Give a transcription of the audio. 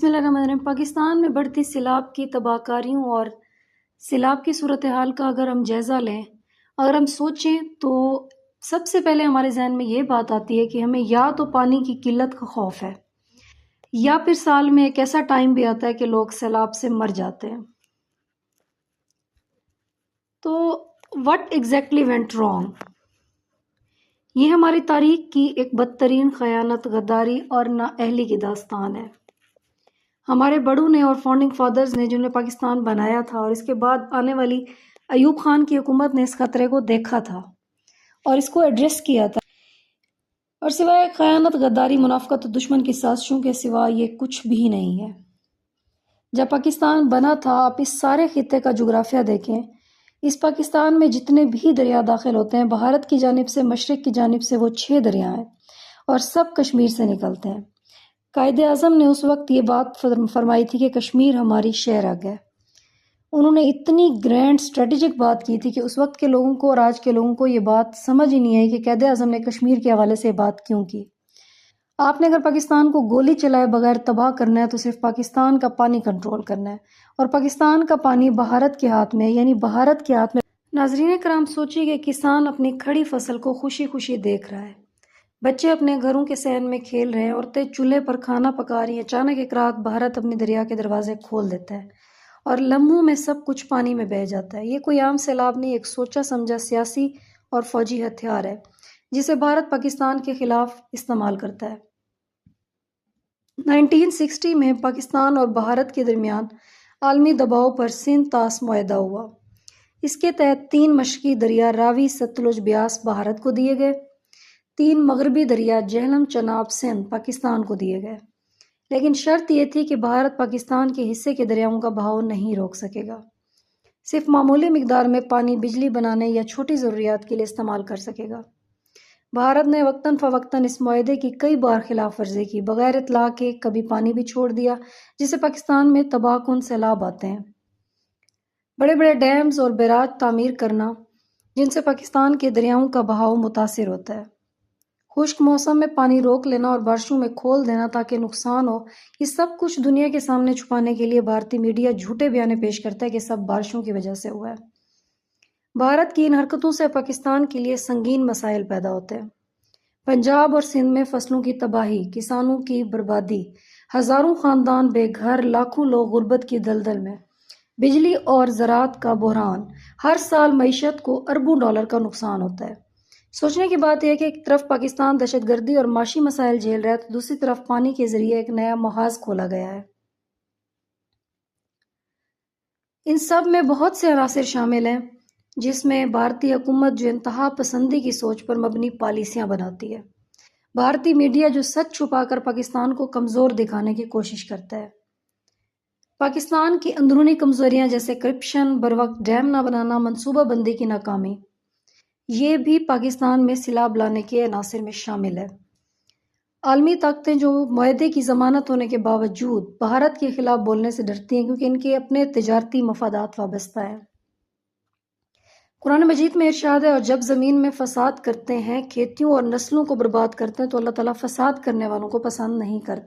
بسم اللہ الرحمن الرحیم۔ پاکستان میں بڑھتی سیلاب کی تباہ کاریوں اور سیلاب کی صورتحال کا اگر ہم جائزہ لیں، اگر ہم سوچیں تو سب سے پہلے ہمارے ذہن میں یہ بات آتی ہے کہ ہمیں یا تو پانی کی قلت کا خوف ہے، یا پھر سال میں ایک ایسا ٹائم بھی آتا ہے کہ لوگ سیلاب سے مر جاتے ہیں۔ تو what exactly went wrong؟ یہ ہماری تاریخ کی ایک بدترین خیانت، غداری اور نااہلی کی داستان ہے۔ ہمارے بڑوں نے اور فاؤنڈنگ فادرز نے جنہوں نے پاکستان بنایا تھا، اور اس کے بعد آنے والی ایوب خان کی حکومت نے اس خطرے کو دیکھا تھا اور اس کو ایڈریس کیا تھا، اور سوائے خیانت، غداری، منافقت اور دشمن کی سازشوں کے سوا یہ کچھ بھی نہیں ہے۔ جب پاکستان بنا تھا، آپ اس سارے خطے کا جغرافیہ دیکھیں، اس پاکستان میں جتنے بھی دریا داخل ہوتے ہیں، بھارت کی جانب سے، مشرق کی جانب سے، وہ 6 دریا ہیں اور سب کشمیر سے نکلتے ہیں۔ قائد اعظم نے اس وقت یہ بات فرمائی تھی کہ کشمیر ہماری شہرگ ہے۔ انہوں نے اتنی گرینڈ اسٹریٹجک بات کی تھی کہ اس وقت کے لوگوں کو اور آج کے لوگوں کو یہ بات سمجھ ہی نہیں آئی کہ قائد اعظم نے کشمیر کے حوالے سے یہ بات کیوں کی۔ آپ نے اگر پاکستان کو گولی چلائے بغیر تباہ کرنا ہے تو صرف پاکستان کا پانی کنٹرول کرنا ہے، اور پاکستان کا پانی بھارت کے ہاتھ میں، یعنی بھارت کے ہاتھ میں۔ ناظرین کرام، سوچیے کہ کسان اپنی کھڑی فصل کو خوشی خوشی دیکھ رہا ہے، بچے اپنے گھروں کے صحن میں کھیل رہے ہیں، عورتیں چولہے پر کھانا پکا رہی ہیں۔ اچانک ایک رات بھارت اپنے دریا کے دروازے کھول دیتا ہے اور لمحوں میں سب کچھ پانی میں بہہ جاتا ہے۔ یہ کوئی عام سیلاب نہیں، ایک سوچا سمجھا سیاسی اور فوجی ہتھیار ہے جسے بھارت پاکستان کے خلاف استعمال کرتا ہے۔ 1960 میں پاکستان اور بھارت کے درمیان عالمی دباؤ پر سندھ طاس معاہدہ ہوا۔ اس کے تحت 3 مشرقی دریا راوی، ستلج، بیاس بھارت کو دیے گئے، 3 مغربی دریا جہلم، چناب، سندھ پاکستان کو دیے گئے، لیکن شرط یہ تھی کہ بھارت پاکستان کے حصے کے دریاؤں کا بہاؤ نہیں روک سکے گا، صرف معمولی مقدار میں پانی بجلی بنانے یا چھوٹی ضروریات کے لیے استعمال کر سکے گا۔ بھارت نے وقتاً فوقتاً اس معاہدے کی کئی بار خلاف ورزی کی، بغیر اطلاع کے کبھی پانی بھی چھوڑ دیا، جس سے پاکستان میں تباہ کن سیلاب آتے ہیں۔ بڑے بڑے ڈیمز اور بیراج تعمیر کرنا جن سے پاکستان کے دریاؤں کا بہاؤ متاثر ہوتا ہے، خشک موسم میں پانی روک لینا اور بارشوں میں کھول دینا تاکہ نقصان ہو، یہ سب کچھ دنیا کے سامنے چھپانے کے لیے بھارتی میڈیا جھوٹے بیانے پیش کرتا ہے کہ سب بارشوں کی وجہ سے ہوا ہے۔ بھارت کی ان حرکتوں سے پاکستان کے لیے سنگین مسائل پیدا ہوتے ہیں۔ پنجاب اور سندھ میں فصلوں کی تباہی، کسانوں کی بربادی، ہزاروں خاندان بے گھر، لاکھوں لوگ غربت کی دلدل میں، بجلی اور زراعت کا بحران، ہر سال معیشت کو اربوں ڈالر کا نقصان ہوتا ہے۔ سوچنے کی بات یہ ہے کہ ایک طرف پاکستان دہشت گردی اور معاشی مسائل جھیل رہا ہے تو دوسری طرف پانی کے ذریعے ایک نیا محاذ کھولا گیا ہے۔ ان سب میں بہت سے عناصر شامل ہیں، جس میں بھارتی حکومت جو انتہا پسندی کی سوچ پر مبنی پالیسیاں بناتی ہے، بھارتی میڈیا جو سچ چھپا کر پاکستان کو کمزور دکھانے کی کوشش کرتا ہے، پاکستان کی اندرونی کمزوریاں جیسے کرپشن، بروقت ڈیم نہ بنانا، منصوبہ بندی کی ناکامی، یہ بھی پاکستان میں سیلاب لانے کے عناصر میں شامل ہے۔ عالمی طاقتیں جو معاہدے کی ضمانت ہونے کے باوجود بھارت کے خلاف بولنے سے ڈرتی ہیں کیونکہ ان کے اپنے تجارتی مفادات وابستہ ہیں۔ قرآن مجید میں ارشاد ہے، اور جب زمین میں فساد کرتے ہیں، کھیتیوں اور نسلوں کو برباد کرتے ہیں تو اللہ تعالیٰ فساد کرنے والوں کو پسند نہیں کرتا۔